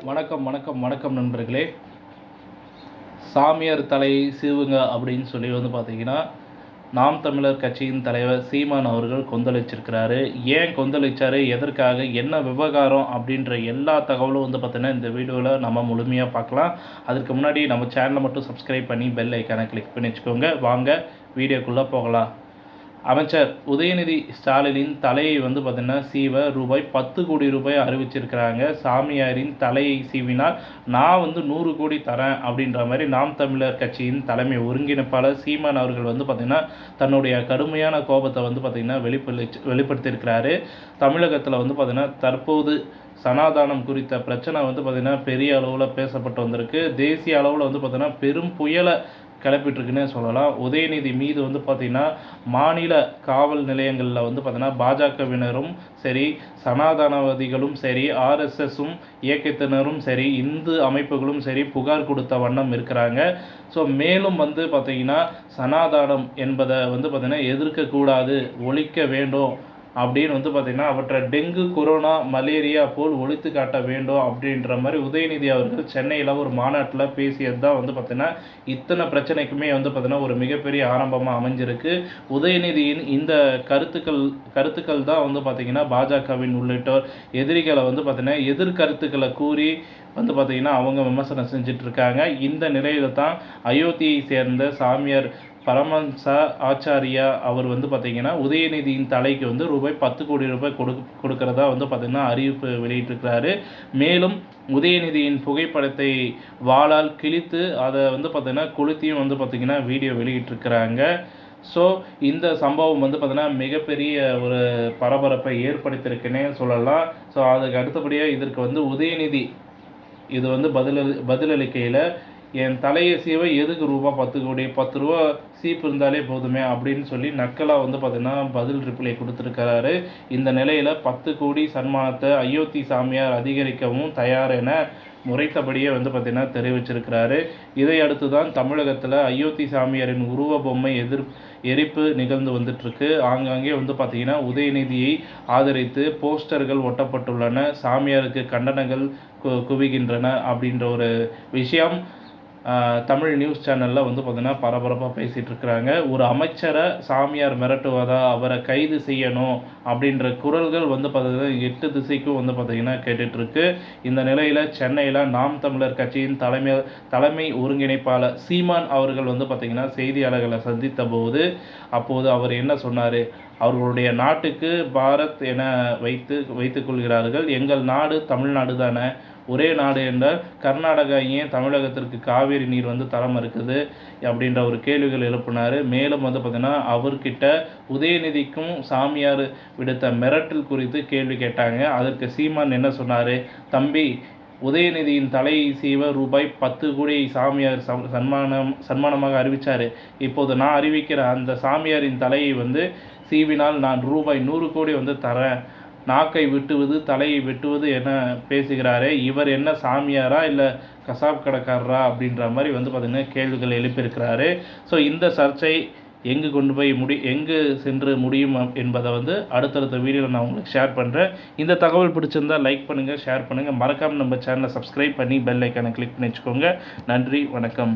வணக்கம் நண்பர்களே. சாமியார் தலையை சீவுங்க அப்படின்னு சொல்லி பார்த்தீங்கன்னா, நாம் தமிழர் கட்சியின் தலைவர் சீமான் அவர்கள் கொந்தளிச்சிருக்கிறாரு. ஏன் கொந்தளிச்சாரு, எதற்காக, என்ன விவகாரம் அப்படின்ற எல்லா தகவலும் பார்த்தீங்கன்னா இந்த வீடியோவில் நம்ம முழுமையாக பார்க்கலாம். அதுக்கு முன்னாடி நம்ம சேனலை மட்டும் சப்ஸ்கிரைப் பண்ணி பெல் ஐக்கானை கிளிக் பண்ணி வச்சுக்கோங்க. வாங்க வீடியோக்குள்ளே போகலாம். அமைச்சர் உதயநிதி ஸ்டாலினின் தலையை பார்த்தீங்கன்னா சீவ ரூபாய் 10 கோடி ரூபாய் அறிவிச்சிருக்கிறாங்க. சாமியாரின் தலையை சீவினால் நான் 100 கோடி தரேன் அப்படின்ற மாதிரி நாம் தமிழர் கட்சியின் தலைமை ஒருங்கிணைப்பாளர் சீமான் அவர்கள் பார்த்தீங்கன்னா தன்னுடைய கடுமையான கோபத்தை பார்த்தீங்கன்னா வெளிப்படுத்தியிருக்கிறாரு. தமிழகத்தில் பார்த்தீங்கன்னா தற்போது சனாதானம் குறித்த பிரச்சனை பார்த்தீங்கன்னா பெரிய அளவில் பேசப்பட்டு வந்திருக்கு. தேசிய அளவில் பார்த்தீங்கன்னா பெரும் புயலை கிளப்பிட்டுருக்குன்னே சொல்லலாம். உதயநிதி மீது பார்த்திங்கன்னா மாநில காவல் நிலையங்களில் பார்த்திங்கன்னா பாஜகவினரும் சரி, சனாதனவாதிகளும் சரி, ஆர்எஸ்எஸும் இயக்கத்தினரும் சரி, இந்து அமைப்புகளும் சரி புகார் கொடுத்த வண்ணம் இருக்கிறாங்க. ஸோ மேலும் பார்த்திங்கன்னா சனாதானம் என்பதை பார்த்திங்கன்னா எதிர்க்கக்கூடாது, ஒழிக்க வேண்டும் அப்படின்னு பார்த்திங்கன்னா அவற்றை டெங்கு, கொரோனா, மலேரியா போல் ஒழித்து காட்ட வேண்டும் அப்படின்ற மாதிரி உதயநிதி அவர்கள் சென்னையில் ஒரு மாநாட்டில் பேசியது தான் பார்த்திங்கன்னா இத்தனை பிரச்சனைக்குமே பார்த்திங்கன்னா ஒரு மிகப்பெரிய ஆரம்பமாக அமைஞ்சிருக்கு. உதயநிதியின் இந்த கருத்துக்கள் தான் பார்த்திங்கன்னா பாஜகவின் உள்ளிட்டோர் எதிரிகளை பார்த்திங்கன்னா எதிர்கருத்துக்களை கூறி பார்த்திங்கன்னா அவங்க விமர்சனம் செஞ்சிட்ருக்காங்க. இந்த நிலையில் தான் அயோத்தியை சேர்ந்த சாமியார் பரமஹம்ச ஆச்சாரியா அவர் பார்த்திங்கன்னா உதயநிதியின் தலைக்கு ரூபாய் 10 கோடி ரூபாய் கொடுக்கறதா பார்த்திங்கன்னா அறிவிப்பு வெளியிட்டிருக்கிறாரு. மேலும் உதயநிதியின் புகைப்படத்தை வாளால் கிழித்து அதை பார்த்திங்கன்னா கொளுத்தியும் பார்த்திங்கன்னா வீடியோ வெளியிட்டிருக்கிறாங்க. ஸோ இந்த சம்பவம் பார்த்திங்கன்னா மிகப்பெரிய ஒரு பரபரப்பை ஏற்படுத்தியிருக்குன்னே சொல்லலாம். ஸோ அதுக்கு அடுத்தபடியாக இதற்கு உதயநிதி இது பதிலளிக்கையில் என் தலையை சீவ எதுக்கு ரூபா 10 கோடி, 10 ரூபா சீப்பு இருந்தாலே போதுமே அப்படின்னு சொல்லி நக்கலாக பார்த்திங்கன்னா பதில் ரிப்ளை கொடுத்துருக்கிறாரு. இந்த நிலையில் 10 கோடி சன்மானத்தை அயோத்தி சாமியார் அதிகரிக்கவும் தயார் என முறைத்தபடியே பார்த்திங்கன்னா தெரிவிச்சிருக்கிறாரு. இதை அடுத்து தான் தமிழகத்தில் அயோத்தி சாமியாரின் உருவ பொம்மை எரிப்பு நிகழ்ந்து வந்துட்டுருக்கு. ஆங்காங்கே பார்த்திங்கன்னா உதயநிதியை ஆதரித்து போஸ்டர்கள் ஒட்டப்பட்டுள்ளன. சாமியாருக்கு கண்டனங்கள் குவிகின்றன அப்படின்ற ஒரு விஷயம் தமிழ் நியூஸ் சேனலில் பார்த்திங்கன்னா பரபரப்பாக பேசிகிட்டு இருக்கிறாங்க. ஒரு அமைச்சரை சாமியார் மிரட்டுவதா, அவரை கைது செய்யணும் அப்படின்ற குரல்கள் பார்த்திங்கன்னா 8 திசைக்கும் பார்த்திங்கன்னா கேட்டுட்ருக்கு. இந்த நிலையில் சென்னையில் நாம் தமிழர் கட்சியின் தலைமை ஒருங்கிணைப்பாளர் சீமான் அவர்கள் பார்த்திங்கன்னா செய்தியாளர்களை சந்தித்த போது அப்போது அவர் என்ன சொன்னார், அவர்களுடைய நாட்டுக்கு பாரத் என வைத்துக் கொள்கிறார்கள். எங்கள் நாடு தமிழ்நாடு தானே, ஒரே நாடு என்றால் கர்நாடகா ஏன் தமிழகத்திற்கு காவேரி நீர் தரம் இருக்குது அப்படின்ற ஒரு கேள்விகள் எழுப்பினார். மேலும் பார்த்திங்கன்னா அவர்கிட்ட உதயநிதிக்கும் சாமியார் விடுத்த மிரட்டல் குறித்து கேள்வி கேட்டாங்க. அதற்கு சீமான் என்ன சொன்னார், தம்பி உதயநிதியின் தலையை சீவ ரூபாய் 10 கோடி சாமியார் சன்மானமாக அறிவித்தார். இப்போது நான் அறிவிக்கிற அந்த சாமியாரின் தலையை சீவினால் நான் ரூபாய் 100 கோடி தரேன். நாக்கை வெட்டுவது, தலையை வெட்டுவது என பேசுகிறாரே, இவர் என்ன சாமியாரா இல்லை கசாப் கடைக்காரரா அப்படின்ற மாதிரி பார்த்திங்கன்னா கேள்விகள் எழுப்பியிருக்கிறாரு. ஸோ இந்த சர்ச்சை எங்கு சென்று முடியும் என்பதை அடுத்தடுத்த வீடியோவில் நான் உங்களுக்கு ஷேர் பண்ணுறேன். இந்த தகவல் பிடிச்சிருந்தால் லைக் பண்ணுங்கள், ஷேர் பண்ணுங்கள். மறக்காமல் நம்ம சேனலை சப்ஸ்கிரைப் பண்ணி பெல் ஐக்கானை கிளிக் பண்ணி வச்சுக்கோங்க. நன்றி, வணக்கம்.